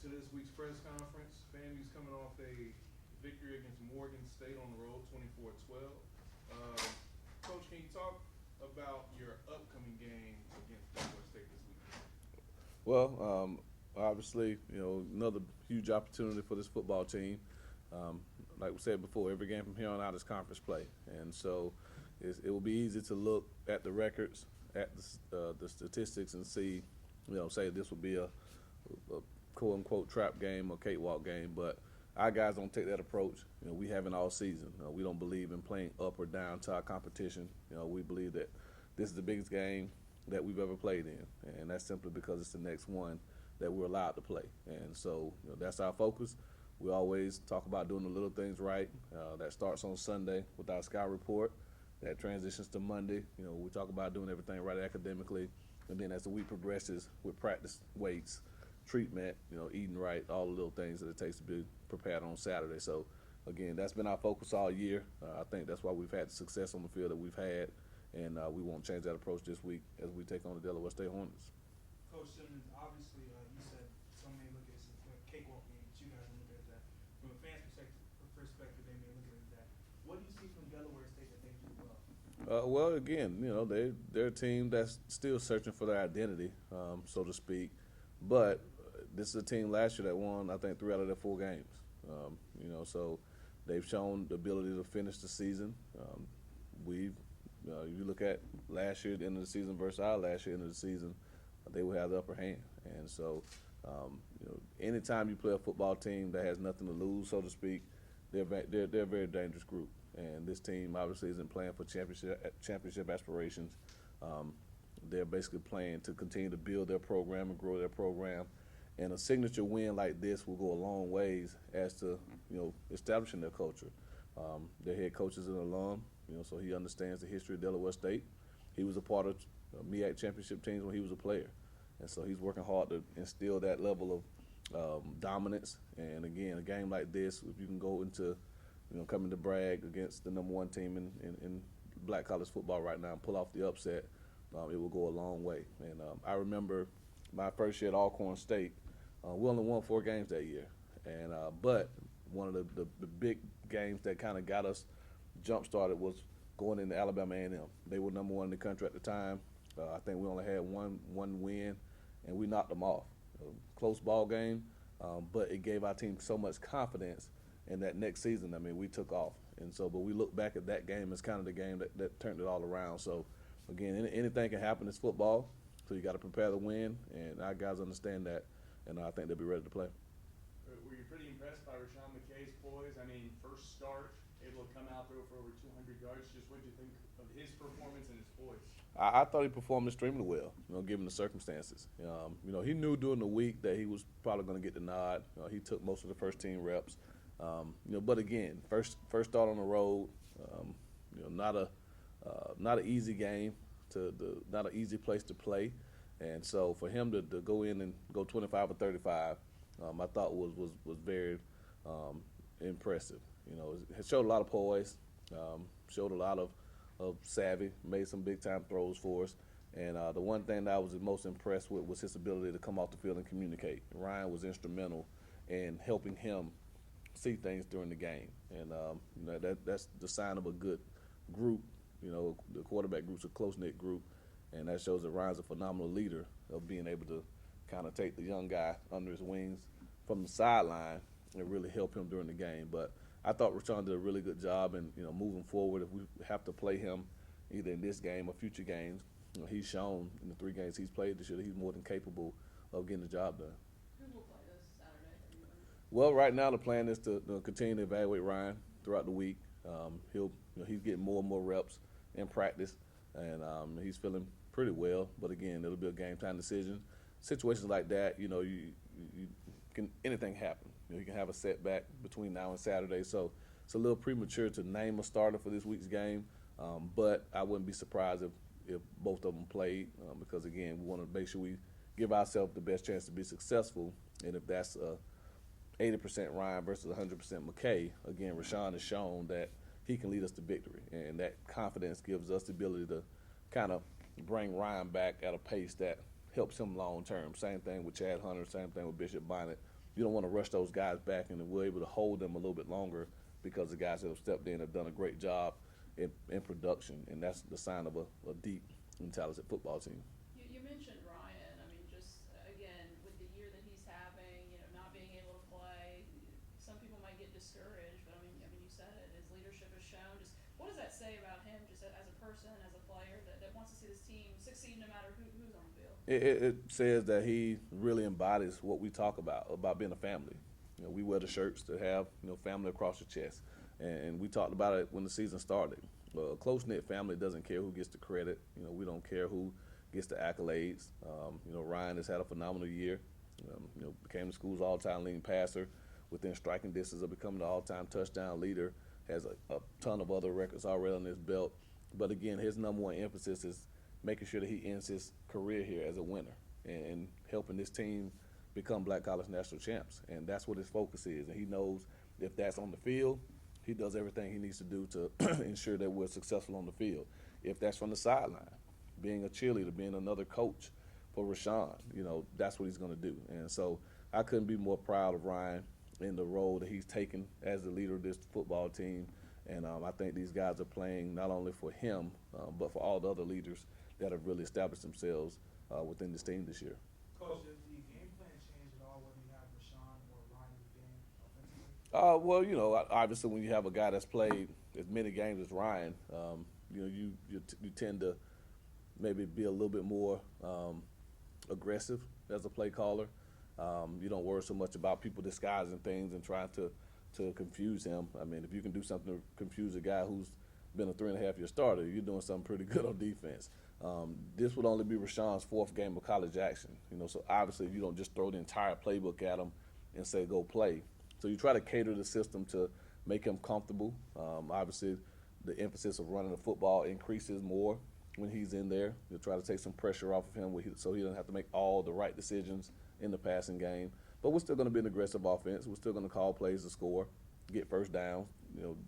to this week's press conference. FAMU's coming off a victory against Morgan State on the road, 24-12. Coach, can you talk about your upcoming game against Delaware State this weekend? Well, obviously, another huge opportunity for this football team. Like we said before, every game from here on out is conference play, and so it will be easy to look at the records, at the statistics, and see, say this will be a quote unquote trap game or cakewalk game, but our guys don't take that approach. We haven't all season. We don't believe in playing up or down to our competition. We believe that this is the biggest game that we've ever played in, and that's simply because it's the next one that we're allowed to play. And so that's our focus. We always talk about doing the little things right. That starts on Sunday with our scout report. That transitions to Monday. We talk about doing everything right academically, and then as the week progresses with practice weights, treatment, eating right, all the little things that it takes to be prepared on Saturday. So, again, that's been our focus all year. I think that's why we've had the success on the field that we've had, and we won't change that approach this week as we take on the Delaware State Hornets. Coach Simmons, obviously, you said some may look at it as a cakewalk game, but you guys don't look at it as that. From a fan's perspective, they may look at it as that. What do you see from Delaware State that they do well? Well, again, they're a team that's still searching for their identity, so to speak. But this is a team last year that won, I think, 3 out of their 4 games. So they've shown the ability to finish the season. You look at last year, the end of the season versus our last year, end of the season, they will have the upper hand. And so, anytime you play a football team that has nothing to lose, so to speak, they're a very dangerous group. And this team obviously isn't playing for championship aspirations. They're basically playing to continue to build their program and grow their program. And a signature win like this will go a long ways as to establishing their culture. Their head coach is an alum, so he understands the history of Delaware State. He was a part of MEAC championship teams when he was a player, and so he's working hard to instill that level of dominance. And again, a game like this, if you can go into coming to brag against the #1 team in black college football right now and pull off the upset, it will go a long way. And I remember my first year at Alcorn State. We only won 4 games that year, and but one of the big games that kind of got us jump started was going into Alabama A&M. They were #1 in the country at the time. I think we only had one win, and we knocked them off. Close ball game, but it gave our team so much confidence. And that next season, we took off. And so, but we look back at that game as kind of the game that turned it all around. So, again, anything can happen. It's football, so you got to prepare to win, and our guys understand that, and I think they'll be ready to play. Were you pretty impressed by Rashawn McKay's poise? First start, able to come out, throw for over 200 yards. Just what did you think of his performance and his poise? I thought he performed extremely well, given the circumstances. He knew during the week that he was probably going to get the nod. He took most of the first team reps. But again, first start on the road, not an easy game, not an easy place to play, and so for him to go in and go 25 or 35, I thought was very impressive. It showed a lot of poise, showed a lot of savvy, made some big time throws for us, and the one thing that I was most impressed with was his ability to come off the field and communicate. Ryan was instrumental in helping him see things during the game, and that's the sign of a good group. The quarterback group's a close-knit group, and that shows that Ryan's a phenomenal leader of being able to kind of take the young guy under his wings from the sideline and really help him during the game. But I thought Rashawn did a really good job, and moving forward, if we have to play him either in this game or future games, he's shown in the 3 games he's played this year that he's more than capable of getting the job done. Who will play this Saturday? Well, right now the plan is to continue to evaluate Ryan throughout the week. He's getting more and more reps in practice, and he's feeling pretty well. But again, it'll be a game time decision. Situations like that, anything happen. You can have a setback between now and Saturday, so it's a little premature to name a starter for this week's game. But I wouldn't be surprised if both of them played, because again, we want to make sure we give ourselves the best chance to be successful. And if that's 80% Ryan versus 100% McKay, again, Rashawn has shown that he can lead us to victory, and that confidence gives us the ability to kind of bring Ryan back at a pace that helps him long term. Same thing with Chad Hunter, same thing with Bishop Bonnet. you don't want to rush those guys back, and we're able to hold them a little bit longer because the guys that have stepped in have done a great job in production, and that's the sign of a deep and talented football team. You mentioned Ryan. I mean, just again, with the year that he's having, not being able to play, some people might get discouraged. But I mean, you said it. His leadership has shown. Just what does that say about him, just as a person, as a player, that wants to see this team succeed no matter who's on the field? It says that he really embodies what we talk about being a family. We wear the shirts to have family across the chest, and we talked about it when the season started. A close-knit family doesn't care who gets the credit. We don't care who gets the accolades. Ryan has had a phenomenal year. Became the school's all-time leading passer, within striking distance of becoming the all-time touchdown leader. Has a ton of other records already on his belt. But again, his number one emphasis is making sure that he ends his career here as a winner and helping this team become Black College National Champs. And that's what his focus is. And he knows if that's on the field, he does everything he needs to do to ensure that we're successful on the field. If that's from the sideline, being a cheerleader, being another coach for Rashawn, that's what he's going to do. And so I couldn't be more proud of Ryan in the role that he's taken as the leader of this football team. And I think these guys are playing not only for him, but for all the other leaders that have really established themselves within this team this year. Coach, does the game plan change at all whether you have Rashawn or Ryan in the game offensively? Well, obviously when you have a guy that's played as many games as Ryan, you tend to maybe be a little bit more aggressive as a play caller. You don't worry so much about people disguising things and trying to confuse him. I mean, if you can do something to confuse a guy who's been a 3.5-year starter, you're doing something pretty good on defense. This would only be Rashawn's fourth game of college action, so obviously you don't just throw the entire playbook at him and say go play. So you try to cater the system to make him comfortable. Obviously, the emphasis of running the football increases more when he's in there. You'll try to take some pressure off of him so he doesn't have to make all the right decisions in the passing game. But we're still going to be an aggressive offense. We're still going to call plays to score, get first down,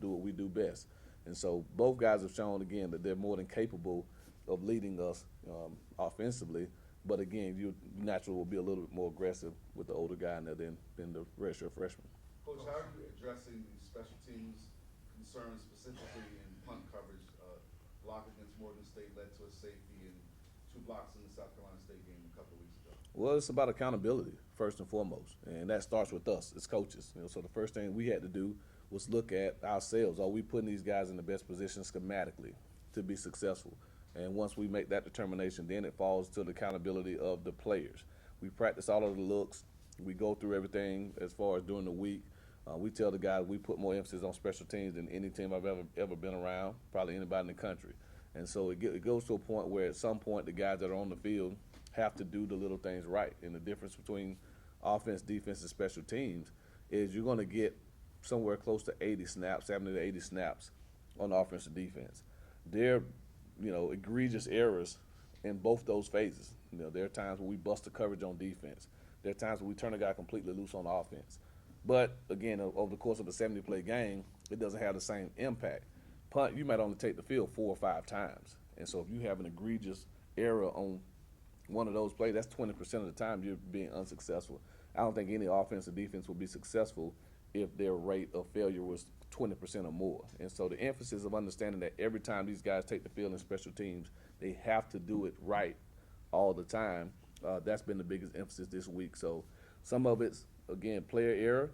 do what we do best. And so both guys have shown, again, that they're more than capable of leading us offensively. But, again, you naturally will be a little bit more aggressive with the older guy in there than the redshirt freshman. Coach, how are you addressing the special teams concerns specifically in punt coverage? Block against Morgan State led to a safety and 2 blocks in the South Carolina State game a couple of weeks ago. Well, it's about accountability, first and foremost, and that starts with us as coaches. So the first thing we had to do was look at ourselves. Are we putting these guys in the best position schematically to be successful? And once we make that determination, then it falls to the accountability of the players. We practice all of the looks. We go through everything as far as during the week. We tell the guys we put more emphasis on special teams than any team I've ever been around, probably anybody in the country. And so it goes to a point where at some point the guys that are on the field have to do the little things right. And the difference between offense, defense, and special teams is you're going to get somewhere close to 80 snaps, 70 to 80 snaps on offense and defense. There are egregious errors in both those phases. There are times when we bust the coverage on defense. There are times when we turn a guy completely loose on offense. But, again, over the course of a 70-play game, it doesn't have the same impact. Punt, you might only take the field 4 or 5 times. And so if you have an egregious error on one of those plays, that's 20% of the time you're being unsuccessful. I don't think any offense or defense will be successful if their rate of failure was 20% or more. And so the emphasis of understanding that every time these guys take the field in special teams, they have to do it right all the time. That's been the biggest emphasis this week. So some of it's, again, player error.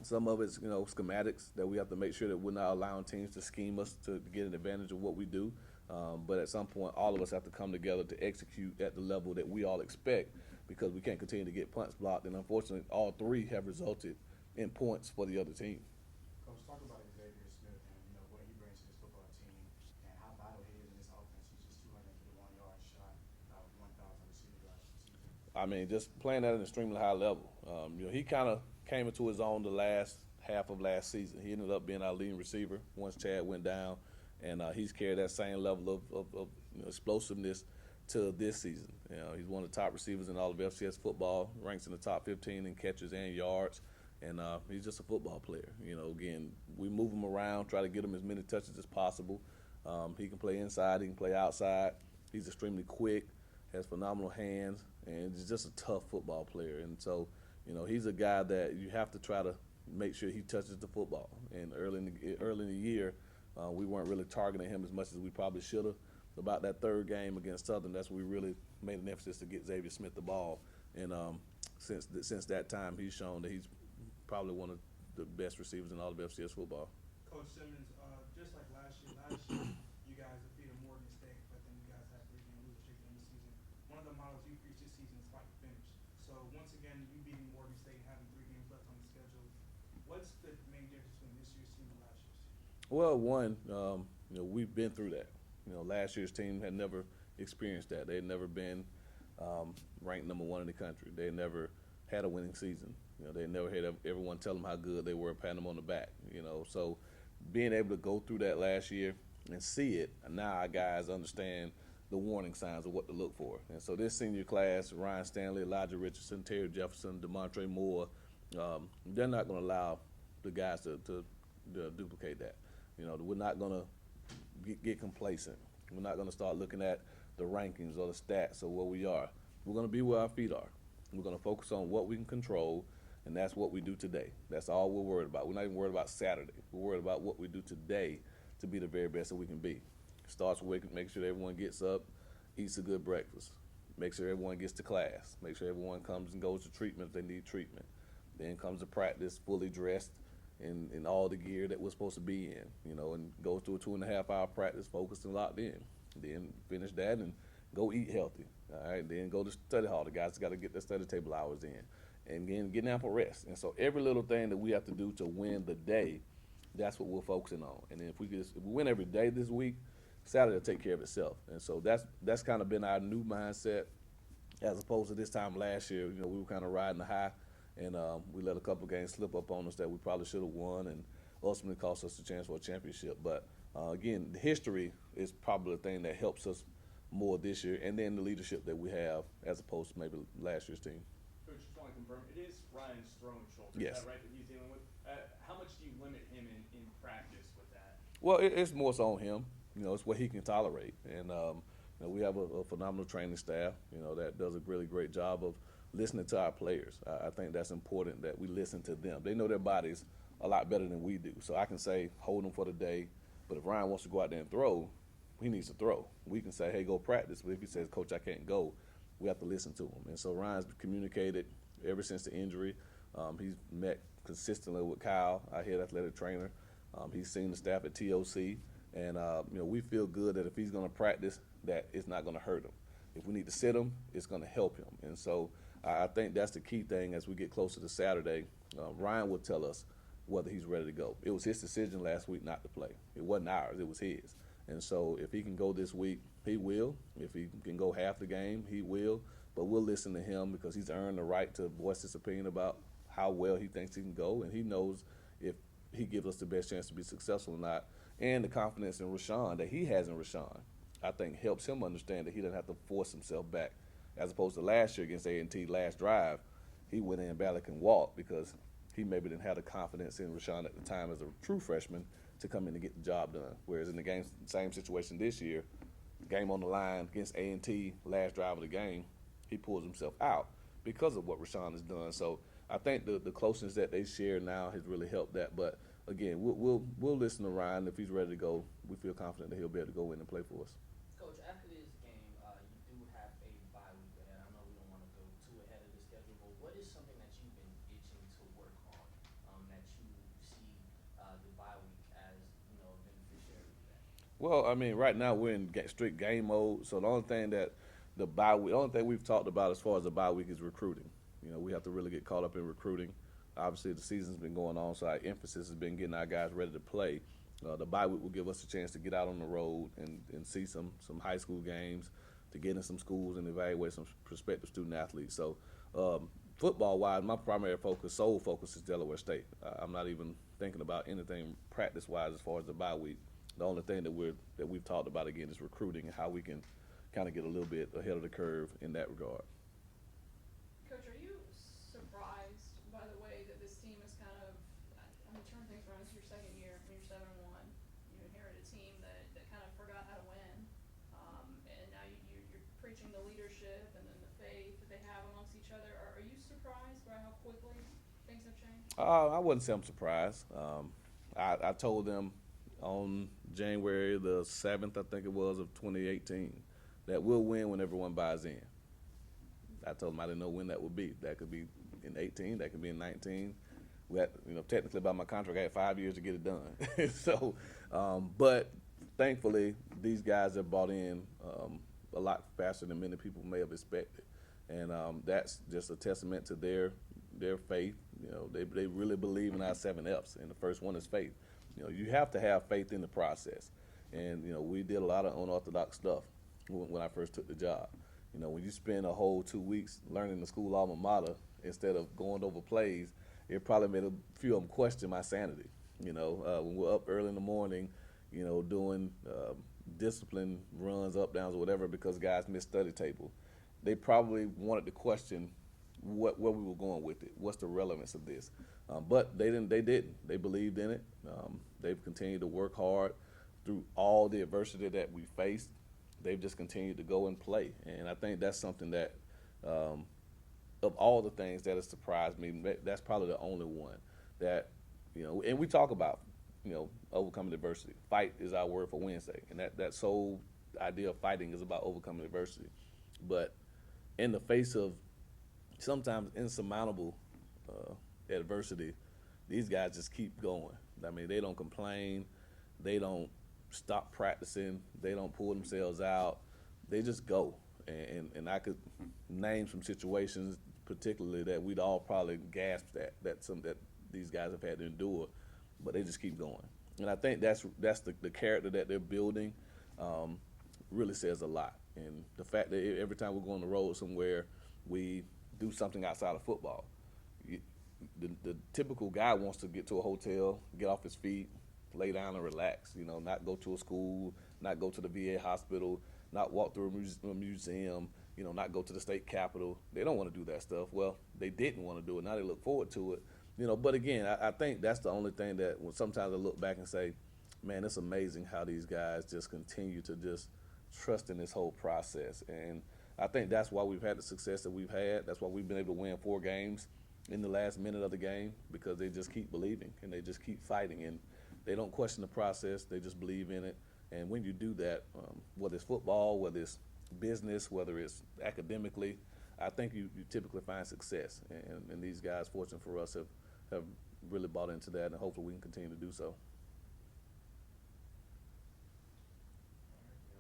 Some of it's, schematics that we have to make sure that we're not allowing teams to scheme us to get an advantage of what we do. But at some point, all of us have to come together to execute at the level that we all expect, because we can't continue to get punts blocked. And unfortunately, all 3 have resulted in points for the other team. Coach, talk about Xavier Smith and what he brings to this football team and how vital he is in this offense. He's just 251 yards shot out of 1,000 receiving yards for the season. I mean, just playing at an extremely high level. He kind of came into his own the last half of last season. He ended up being our leading receiver once Chad went down, and he's carried that same level of explosiveness to this season. He's one of the top receivers in all of FCS football, ranks in the top 15 in catches and yards, and he's just a football player. Again, we move him around, try to get him as many touches as possible. He can play inside, he can play outside. He's extremely quick, has phenomenal hands, and he's just a tough football player. And so, You know, he's a guy that you have to try to make sure he touches the football. And early in the year, we weren't really targeting him as much as we probably should have. About that third game against Southern, that's when we really made an emphasis to get Xavier Smith the ball. And since that time, he's shown that he's probably one of the best receivers in all of FCS football. Coach Simmons, just like last year, you guys defeated Morgan State, but then you guys had 3-game losing streak in the season. One of the models you preach this season is fight to finish. So once again, you beating Morgan State, having 3 games left on the schedule. What's the main difference between this year's team and last year's team? Well, one, you know, we've been through that. You know, last year's team had never experienced that. They had never been ranked number 1 in the country. They had never had a winning season. You know, they never had everyone tell them how good they were, patting them on the back. You know, so being able to go through that last year and see it, now our guys understand the warning signs of what to look for. And so this senior class, Ryan Stanley, Elijah Richardson, Terry Jefferson, DeMontre Moore, they're not going to allow the guys to duplicate that. You know, we're not going to get complacent. We're not going to start looking at the rankings or the stats or where we are. We're going to be where our feet are. We're going to focus on what we can control, and that's what we do today. That's all we're worried about. We're not even worried about Saturday. We're worried about what we do today to be the very best that we can be. Starts with making sure that everyone gets up, eats a good breakfast, make sure everyone gets to class, make sure everyone comes and goes to treatment if they need treatment. Then comes to practice fully dressed in all the gear that we're supposed to be in, you know, and goes through a 2.5-hour practice, focused and locked in. Then finish that and go eat healthy. All right, then go to study hall. The guys got to get their study table hours in, and then get ample rest. And so every little thing that we have to do to win the day, that's what we're focusing on. And then if we win every day this week, Saturday will take care of itself. And so that's kind of been our new mindset, as opposed to this time last year. You know, we were kind of riding the high, and we let a couple of games slip up on us that we probably should have won, and ultimately cost us a chance for a championship. But again, the history is probably the thing that helps us more this year, and then the leadership that we have as opposed to maybe last year's team. Coach, just want to confirm, it is Ryan's throwing shoulder. Yes. Is that right, that he's dealing with? How much do you limit him in practice with that? Well, it's more so on him. You know, it's what he can tolerate. And, you know, we have a phenomenal training staff, you know, that does a really great job of listening to our players. I think that's important that we listen to them. They know their bodies a lot better than we do. So I can say, hold them for the day. But if Ryan wants to go out there and throw, he needs to throw. We can say, hey, go practice. But if he says, Coach, I can't go, we have to listen to him. And so Ryan's communicated ever since the injury. He's met consistently with Kyle, our head athletic trainer. He's seen the staff at TOC. And, you know, we feel good that if he's going to practice, that it's not going to hurt him. If we need to sit him, it's going to help him. And so I think that's the key thing as we get closer to Saturday. Ryan will tell us whether he's ready to go. It was his decision last week not to play. It wasn't ours. It was his. And so if he can go this week, he will. If he can go half the game, he will. But we'll listen to him because he's earned the right to voice his opinion about how well he thinks he can go. And he knows if he gives us the best chance to be successful or not. And the confidence in Rashawn that he has in Rashawn, I think helps him understand that he doesn't have to force himself back. As opposed to last year against A&T, last drive, he went in barely can walk because he maybe didn't have the confidence in Rashawn at the time as a true freshman to come in and get the job done. Whereas in the game, same situation this year, game on the line against A&T, last drive of the game, he pulls himself out because of what Rashawn has done. So I think the closeness that they share now has really helped that. But again, we'll listen to Ryan. If he's ready to go, we feel confident that he'll be able to go in and play for us. Coach, after this game, you do have a bye week ahead. I know we don't want to go too ahead of the schedule, but what is something that you've been itching to work on that you see the bye week as, you know, a beneficiary of that? Well, I mean, right now we're in strict game mode, so the only thing we've talked about as far as the bye week is recruiting. You know, we have to really get caught up in recruiting. Obviously, the season's been going on, so our emphasis has been getting our guys ready to play. The bye week will give us a chance to get out on the road and see some high school games, to get in some schools and evaluate some prospective student athletes. So football-wise, my primary sole focus is Delaware State. I'm not even thinking about anything practice-wise as far as the bye week. The only thing that we've talked about, again, is recruiting and how we can kind of get a little bit ahead of the curve in that regard. Coach, are you surprised by the way that this team is kind of, I mean, turn things around? This is your second year, when you're 7-1. You inherit a team that kind of forgot how to win. And now you're preaching the leadership and then the faith that they have amongst each other. Are you surprised surprised by how quickly things have changed? I wouldn't say I'm surprised. I told them on January the 7th, I think it was, of 2018, that we'll win when everyone buys in. I told them I didn't know when that would be. That could be in 18, that could be in 19. We had, technically by my contract, I had 5 years to get it done. So, but thankfully, these guys have bought in a lot faster than many people may have expected. And that's just a testament to their faith. They really believe in our 7 F's, and the first one is faith. You have to have faith in the process. And, we did a lot of unorthodox stuff when I first took the job. When you spend a whole 2 weeks learning the school alma mater instead of going over plays, it probably made a few of them question my sanity. When we're up early in the morning, doing discipline runs, up, downs, or whatever because guys missed study table, they probably wanted to question where we were going with it. What's the relevance of this? But they didn't. They didn't. They believed in it. They've continued to work hard through all the adversity that we faced. They've just continued to go and play, and I think that's something that, of all the things that has surprised me, that's probably the only one that, and we talk about, overcoming adversity. Fight is our word for Wednesday, and that sole idea of fighting is about overcoming adversity. But in the face of sometimes insurmountable adversity, these guys just keep going. I mean, they don't complain, they don't stop practicing, they don't pull themselves out, they just go. And I could name some situations particularly that we'd all probably gasped at that these guys have had to endure, but they just keep going. And I think that's the character that they're building really says a lot. And the fact that every time we go on the road somewhere, we do something outside of football. The typical guy wants to get to a hotel, get off his feet, lay down and relax, not go to a school, not go to the VA hospital, not walk through a museum, not go to the state capitol. They don't want to do that stuff. Well, they didn't want to do it. Now they look forward to it. But again, I think that's the only thing that when sometimes I look back and say, man, it's amazing how these guys just continue to just trust in this whole process. And I think that's why we've had the success that we've had. That's why we've been able to win 4 games in the last minute of the game, because they just keep believing and they just keep fighting. And they don't question the process. They just believe in it. And when you do that, whether it's football, whether it's business, whether it's academically, I think you typically find success. And these guys, fortunate for us, have really bought into that, and hopefully we can continue to do so. All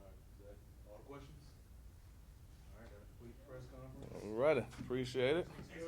right. Is that all the questions? All right. That completes the press conference. All righty. Appreciate it. Thank you.